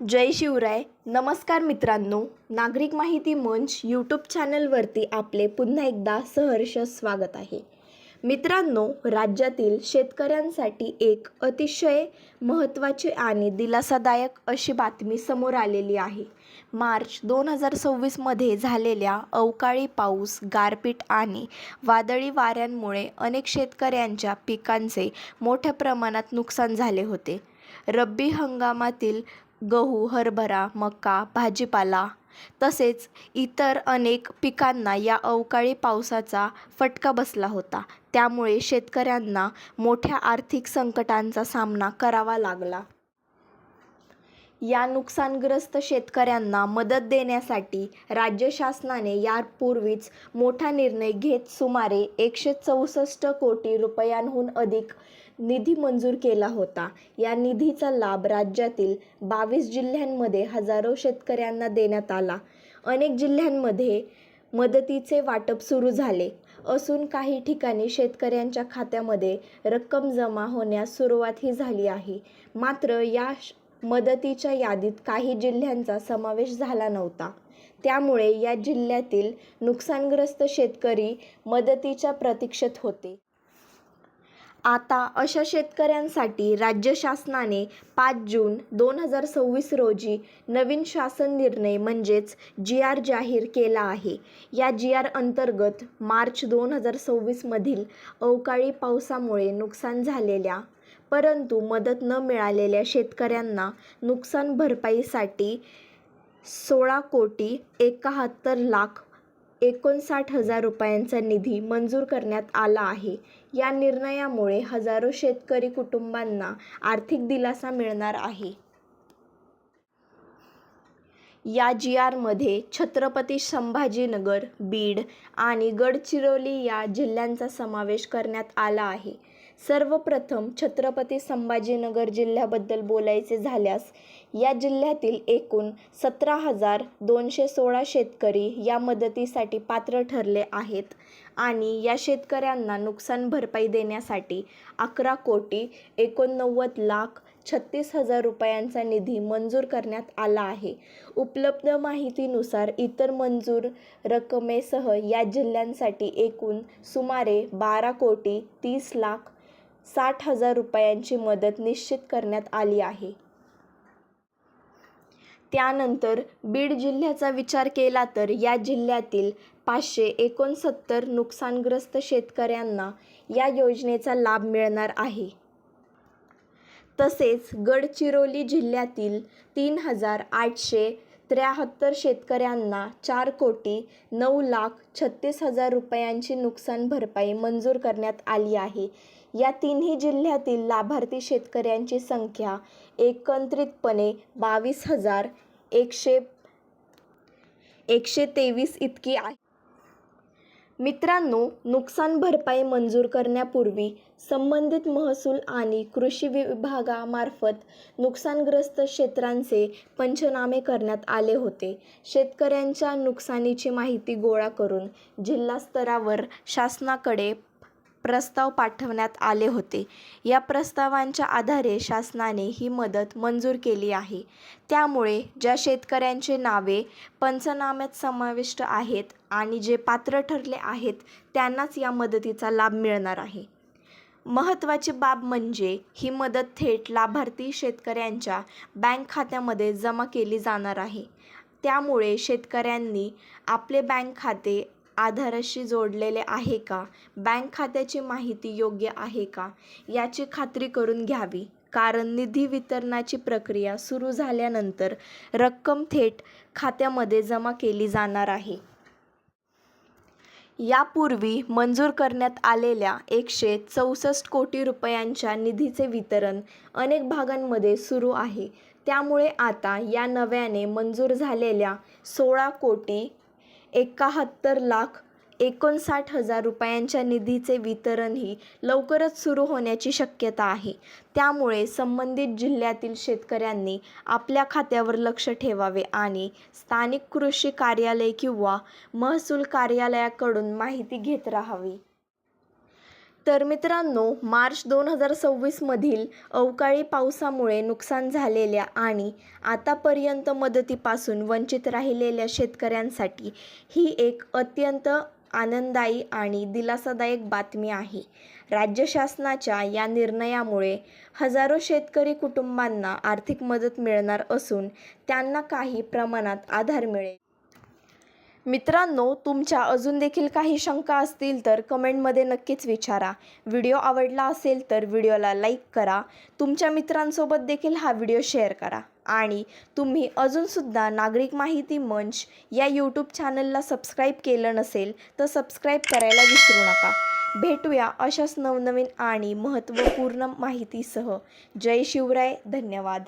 जय शिवराय. नमस्कार मित्रांनो, नागरिक माहिती मंच यूट्यूब चॅनलवरती आपले पुन्हा एकदा सहर्ष स्वागत आहे. मित्रांनो, राज्यातील शेतकऱ्यांसाठी एक अतिशय महत्त्वाची आणि दिलासादायक अशी बातमी समोर आलेली आहे. मार्च 2026मध्ये झालेल्या अवकाळी पाऊस, गारपीट आणि वादळी वाऱ्यांमुळे अनेक शेतकऱ्यांच्या पिकांचे मोठ्या प्रमाणात नुकसान झाले होते. रब्बी हंगामातील गहू, हरभरा, मका, भाजीपाला तसेच इतर अनेक पिकांना या अवकाळी पावसाचा फटका बसला होता. त्यामुळे शेतकऱ्यांना मोठ्या आर्थिक संकटांचा सामना करावा लागला. या नुकसानग्रस्त शेतकऱ्यांना मदत देण्यासाठी राज्य शासनाने यापूर्वीच मोठा निर्णय घेत सुमारे 164 कोटी रुपयांहून अधिक निधी मंजूर केला होता. या निधीचा लाभ राज्यातील 22 जिल्ह्यांमध्ये हजारो शेतकऱ्यांना देण्यात आला. अनेक जिल्ह्यांमध्ये मदतीचे वाटप सुरू झाले असून काही ठिकाणी शेतकऱ्यांच्या खात्यामध्ये रक्कम जमा होण्यास सुरुवातही झाली आहे. मात्र या मदतीच्या यादीत काही जिल्ह्यांचा समावेश झाला नव्हता. त्यामुळे या जिल्ह्यातील नुकसानग्रस्त शेतकरी मदतीच्या प्रतीक्षेत होते. आता अशा शेतकऱ्यांसाठी राज्य शासनाने 5 जून 2026 रोजी नवीन शासन निर्णय म्हणजेच जी.आर. जाहीर केला आहे. या जी.आर. अंतर्गत मार्च 2026 मधील अवकाळी पावसामुळे नुकसान झालेल्या परंतु मदत न मिळालेल्या शेतकऱ्यांना नुकसान भरपाईसाठी 16,71,59,000 रुपयांचा निधी मंजूर करण्यात आला आहे. या निर्णयामुळे हजारो शेतकरी कुटुंबांना आर्थिक दिलासा मिळणार आहे. या जी.आर.मध्ये छत्रपती संभाजीनगर, बीड आणि गडचिरोली या जिल्ह्यांचा समावेश करण्यात आला आहे. सर्वप्रथम छत्रपती संभाजीनगर जिल्ह्याबद्दल बोलायचे झाल्यास या जिल्ह्यातील एकूण 17,216 शेतकरी या मदतीसाठी पात्र ठरले आहेत आणि या शेतकऱ्यांना नुकसान भरपाई देण्यासाठी 11,89,36,000 रुपयांचा निधी मंजूर करण्यात आला आहे. उपलब्ध माहितीनुसार इतर मंजूर रकमेसह या जिल्ह्यांसाठी एकूण सुमारे 12,30,60,000 रुपयांची मदत निश्चित करण्यात आली आहे. त्यानंतर बीड जिल्ह्याचा विचार केला तर या जिल्ह्यातील 569 नुकसानग्रस्त शेतकऱ्यांना या योजनेचा लाभ मिळणार आहे. तसेच गडचिरोली जिल्ह्यातील 3,873 शेतकऱ्यांना 4,09,36,000 रुपयांची नुकसान भरपाई मंजूर करण्यात आली आहे. या तिन्ही जिल्ह्यातील लाभार्थी शेतकऱ्यांची संख्या एकत्रितपणे 22,123 इतकी आहे. मित्रांनो, नुकसान भरपाई मंजूर करण्यापूर्वी संबंधित महसूल आणि कृषी विभागामार्फत नुकसानग्रस्त क्षेत्रांचे पंचनामे करण्यात आले होते. शेतकऱ्यांच्या नुकसानीची माहिती गोळा करून जिल्हा स्तरावर शासनाकडे प्रस्ताव पाठवण्यात आले होते. या प्रस्तावांच्या आधारे शासनाने ही मदत मंजूर केली आहे. त्यामुळे ज्या शेतकऱ्यांची नावे पंचनाम्यात समाविष्ट आहेत आणि जे पात्र ठरले आहेत त्यांनाच या मदतीचा लाभ मिळणार आहे. महत्त्वाची बाब म्हणजे ही मदत थेट लाभार्थी शेतकऱ्यांच्या बँक खात्यामध्ये जमा केली जाणार आहे. त्यामुळे शेतकऱ्यांनी आपले बँक खाते आधारशी जोडलेले आहे का, बँक खात्याची माहिती योग्य आहे का याची खात्री करून घ्यावी. कारण निधी वितरणाची प्रक्रिया सुरू झाल्यानंतर रक्कम थेट खात्यामध्ये जमा केली जाणार आहे. यापूर्वी मंजूर करण्यात आलेल्या 164 कोटी रुपयांच्या निधीचे वितरण अनेक भागांमध्ये सुरू आहे. त्यामुळे आता या नव्याने मंजूर झालेल्या 16,71,59,000 रुपयांच्या निधीचे वितरणही लवकरच सुरू होण्याची शक्यता आहे. त्यामुळे संबंधित जिल्ह्यातील शेतकऱ्यांनी आपल्या खात्यावर लक्ष ठेवावे आणि स्थानिक कृषी कार्यालय किंवा महसूल कार्यालयाकडून माहिती घेत राहावी. तर मित्रांनो, मार्च 2026मधील अवकाळी पावसामुळे नुकसान झालेल्या आणि आतापर्यंत मदतीपासून वंचित राहिलेल्या शेतकऱ्यांसाठी ही एक अत्यंत आनंददायी आणि दिलासादायक बातमी आहे. राज्य शासनाच्या या निर्णयामुळे हजारो शेतकरी कुटुंबांना आर्थिक मदत मिळणार असून त्यांना काही प्रमाणात आधार मिळेल. मित्रांनो, तुमच्या अजून देखील काही शंका असतील तर कमेंटमध्ये नक्कीच विचारा. व्हिडिओ आवडला असेल तर व्हिडिओला लाईक करा. तुमच्या मित्रांसोबत देखील हा व्हिडिओ शेअर करा आणि तुम्ही अजूनसुद्धा नागरिक माहिती मंच या यूट्यूब चॅनलला सबस्क्राईब केलं नसेल तर सबस्क्राईब करायला विसरू नका. भेटूया अशाच नवनवीन आणि महत्त्वपूर्ण माहितीसह. जय शिवराय. धन्यवाद.